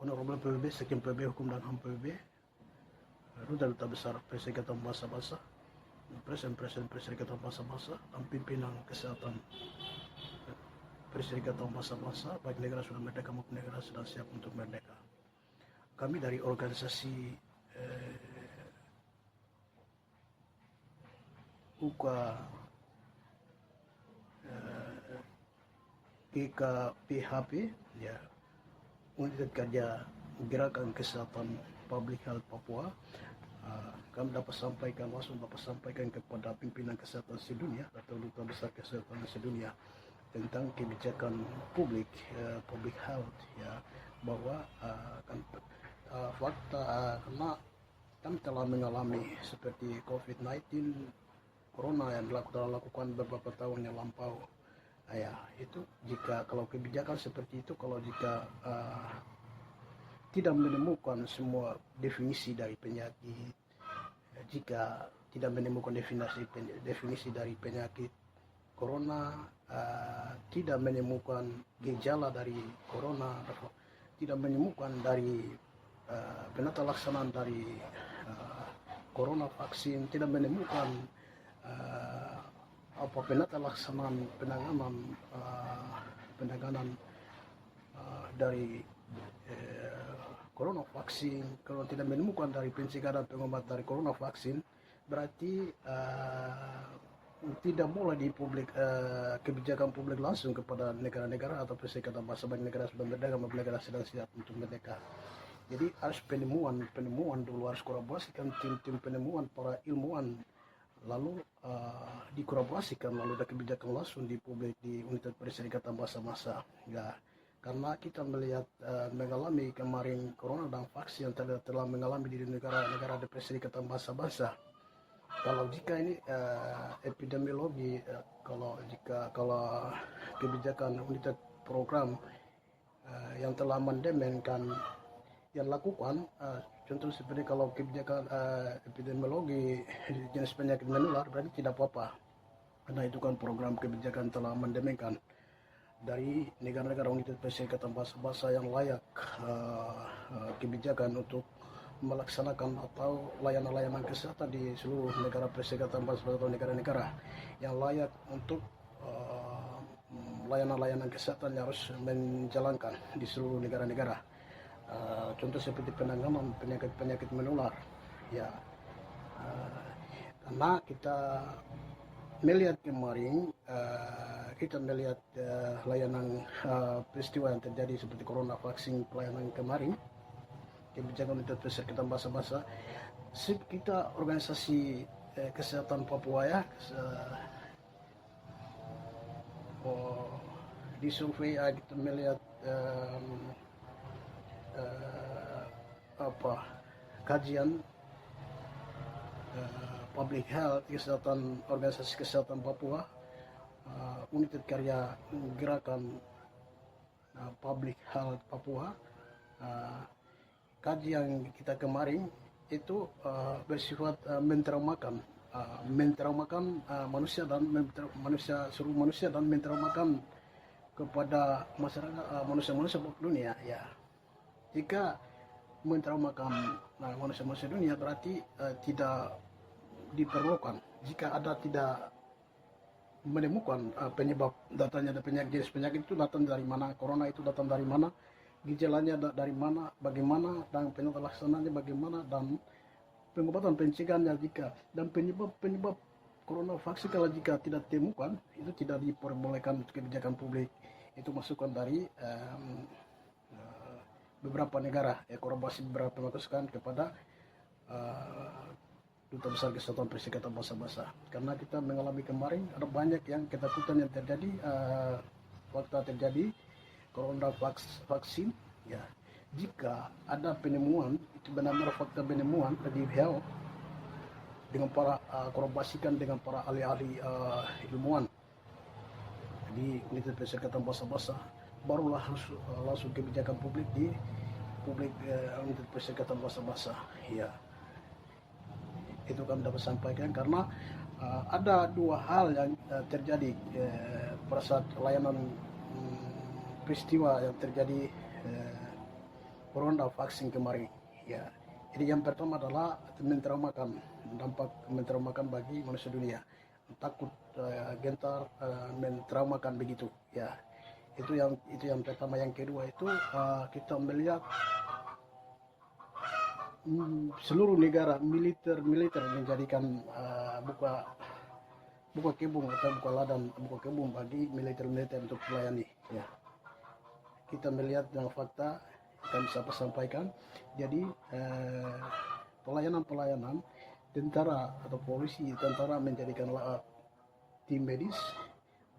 Honorable PBB, Sekim PBB, Hukum dan HAM PBB, Duta Besar Perserikatan Bangsa-Bangsa, Presiden Perserikatan Bangsa-Bangsa, dan pimpinan kesehatan Perserikatan Bangsa-Bangsa, baik negara sudah merdeka maupun negara sedang siap untuk merdeka. Kami dari organisasi GKPHP, ya, Unit Kerja Gerakan Kesehatan Public Health Papua, kami dapat sampaikan kepada pimpinan kesehatan sedunia atau Duta Besar Kesehatan sedunia tentang kebijakan publik, public health, ya, bahwa fakta karena kami telah mengalami seperti COVID-19, Corona yang dilakukan beberapa tahun yang lampau. Ya, itu kalau kebijakan seperti itu, kalau jika tidak menemukan semua definisi dari penyakit, jika tidak menemukan definisi dari penyakit Corona, tidak menemukan gejala dari Corona, tidak menemukan dari penata laksanaan dari Corona vaksin, tidak menemukan penata laksanaan penanganan dari Corona vaksin, kalau tidak menemukan dari pencegahan pengobat dari Corona vaksin, berarti tidak boleh di publik kebijakan publik langsung kepada negara-negara atau perserikatan bangsa baik negara sudah merdeka maupun negara sedang siap untuk merdeka. Jadi harus penemuan dulu, harus kolaborasikan tim penemuan para ilmuwan, lalu dikolaborasikan, lalu ada kebijakan langsung di publik di unit perserikatan bangsa-bangsa, ya. Karena kita melihat mengalami kemarin Corona dan vaksin yang telah mengalami di negara-negara di perserikatan bangsa-bangsa. Kalau jika ini epidemiologi, kalau kebijakan unit program yang telah mendemenkan yang lakukan, contoh seperti kalau kebijakan epidemiologi jenis penyakit menular, berarti tidak apa-apa, karena itu kan program kebijakan telah mendemenkan dari negara-negara unit perserikatan bangsa-bangsa yang layak kebijakan untuk melaksanakan atau layanan-layanan kesehatan di seluruh negara perserikatan bangsa-bangsa atau negara-negara yang layak untuk layanan-layanan kesehatan yang harus menjalankan di seluruh negara-negara. Contoh seperti penanganan penyakit menular, ya, karena kita melihat kemarin, kita melihat layanan peristiwa yang terjadi seperti Corona vaksin pelayanan kemarin, kebijakan untuk perserikatan bangsa-bangsa, kita organisasi kesehatan Papua, ya, di survei kita melihat kajian public health kesehatan organisasi kesehatan Papua, unit karya gerakan public health Papua, kajian kita kemarin itu bersifat mentraumakan manusia dan mentraumakan kepada masyarakat, manusia-manusia dunia. Ya, jika mentraumakan manusia-manusia dunia berarti tidak diperlukan. Jika ada tidak menemukan penyebab datanya ada penyakit, jenis penyakit itu datang dari mana, corona itu datang dari mana, gejalanya dari mana, bagaimana, dan penelasanannya bagaimana, dan pengobatan pencegahannya jika, dan penyebab corona vaksin kalau jika tidak ditemukan itu tidak diperbolehkan untuk kebijakan publik. Itu masukan dari beberapa negara, kolaborasi beberapa masukan kepada Duta Besar Kesehatan Perserikatan Bangsa-Bangsa. Karena kita mengalami kemarin ada banyak yang ketakutan yang terjadi waktu terjadi corona vaksin. Ya, jika ada penemuan itu benar-benar fakta penemuan dari WHO dengan para kolaborasikan dengan para ahli-ahli ilmuwan di Unit Perserikatan Bangsa-Bangsa, barulah langsung kebijakan publik di Unit Perserikatan Bangsa-Bangsa. Ya, itu kami dapat sampaikan karena ada dua hal yang terjadi pada saat layanan peristiwa yang terjadi corona vaksin kemarin. Ya, jadi yang pertama adalah dampak mentraumakan bagi manusia dunia, takut, gentar, mentraumakan begitu. Ya, itu yang pertama. Yang kedua itu kita melihat seluruh negara militer menjadikan buka kebun atau buka ladang, buka kebun bagi militer untuk melayani. Ya, kita melihat dengan fakta kami sampaikan. Jadi pelayanan tentara atau polisi, tentara menjadikan tim medis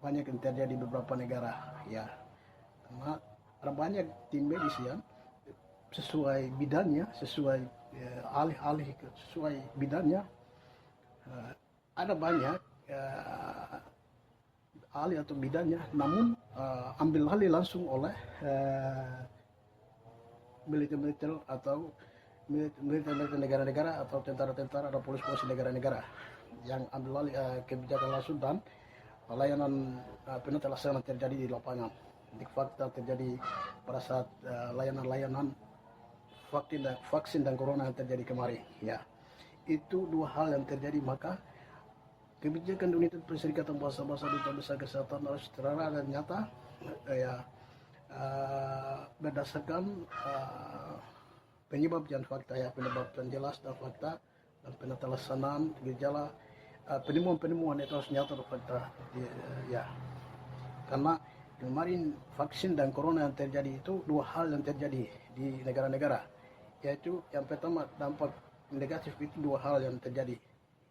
banyak yang terjadi di beberapa negara. Ya, karena ada banyak tim medis yang sesuai bidangnya, sesuai alih-alih sesuai bidangnya. Ada banyak alih atau bidangnya, namun ambil alih langsung oleh militer atau militer negara-negara atau tentara-tentara atau polisi-polisi negara-negara yang ambil alih kebijakan langsung dan layanan penelaksanaan terjadi di lapangan. Di fakta terjadi pada saat layanan vaksin dan corona yang terjadi kemarin. Ya, itu dua hal yang terjadi, maka kebijakan Unit Perserikatan Bangsa-Bangsa Duta Besar Kesehatan harus terarah dan nyata, berdasarkan penyebab dan fakta, ya, penyebab yang jelas dan fakta, dan penelaksanaan gejala, penemuan itu harus nyata dan fakta. Ya, karena kemarin vaksin dan corona yang terjadi itu dua hal yang terjadi di negara-negara, yaitu yang pertama dampak negatif itu dua hal yang terjadi.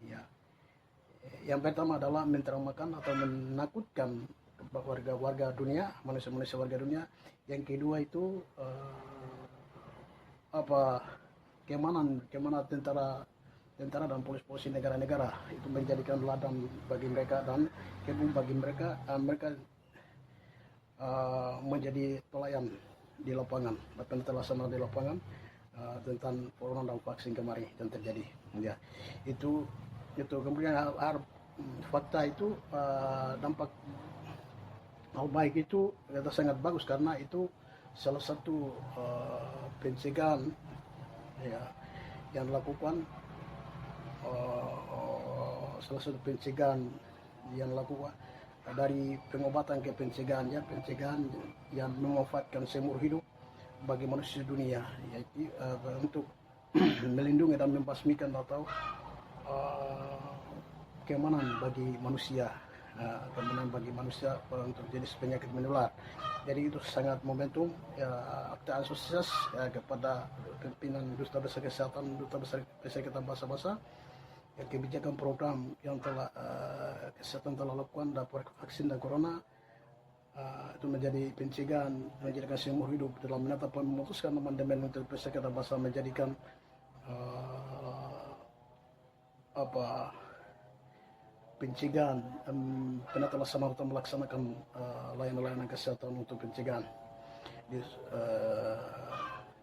Ya, yang pertama adalah mentraumakan atau menakutkan warga dunia, manusia warga dunia. Yang kedua itu kemana tentara dan polisi negara-negara itu menjadikan ladang bagi mereka dan kebun bagi mereka. Mereka menjadi pelayan di lapangan, bahkan terlaksana di lapangan tentang corona dan vaksin kemarin yang terjadi. Ya, itu kemudian fakta itu dampak hal baik itu ternyata sangat bagus karena itu salah satu pencegahan, ya, yang dilakukan, salah satu pencegahan yang dilakukan dari pengobatan ke pencegahan yang memanfaatkan seumur hidup bagi manusia dunia, yaitu untuk melindungi dan membasmikan atau keamanan bagi manusia, untuk jenis penyakit menular. Jadi itu sangat momentum, ya, akta antusias kepada pimpinan Duta Besar Kesehatan, Duta Besar Perserikatan Bangsa-Bangsa, kebijakan program yang telah kesehatan telah lakukan dapat vaksin dan corona, itu menjadi pencegahan, menjadikan seumur hidup dalam menetapkan memutuskan amandemen untuk Perserikatan Bangsa menjadikan pencegahan penelaksanaan atau melaksanakan layanan-layanan kesehatan untuk pencegahan.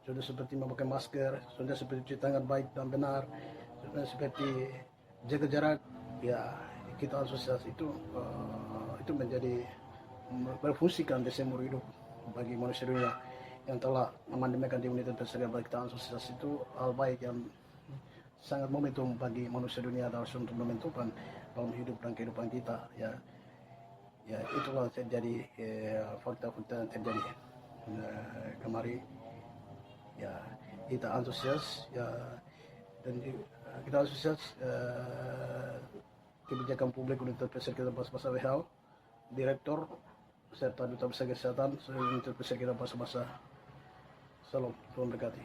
Sudah seperti memakai masker, sudah seperti cuci tangan baik dan benar, sudah seperti jaga jarak. Ya, kita antusias itu menjadi berfungsikan di seumur hidup bagi manusia dunia yang telah memandikan di unit Persatuan Kita Antusias itu hal baik yang sangat momentum bagi manusia dunia adalah untuk menentukan dalam hidup dan kehidupan kita ya itulah terjadi fakta-fakta yang terjadi kemarin ya kita antusias ya dan kita antusias kebijakan publik Universitas Kita Bahasa WHO Direktur serta Duta Besar Kesehatan Universitas Kita Bahasa Salam, Tuhan berkati.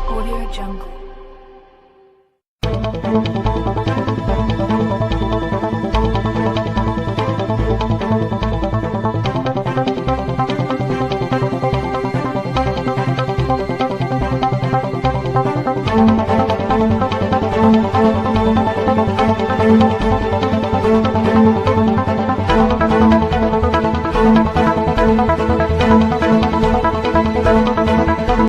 Audio Jungle.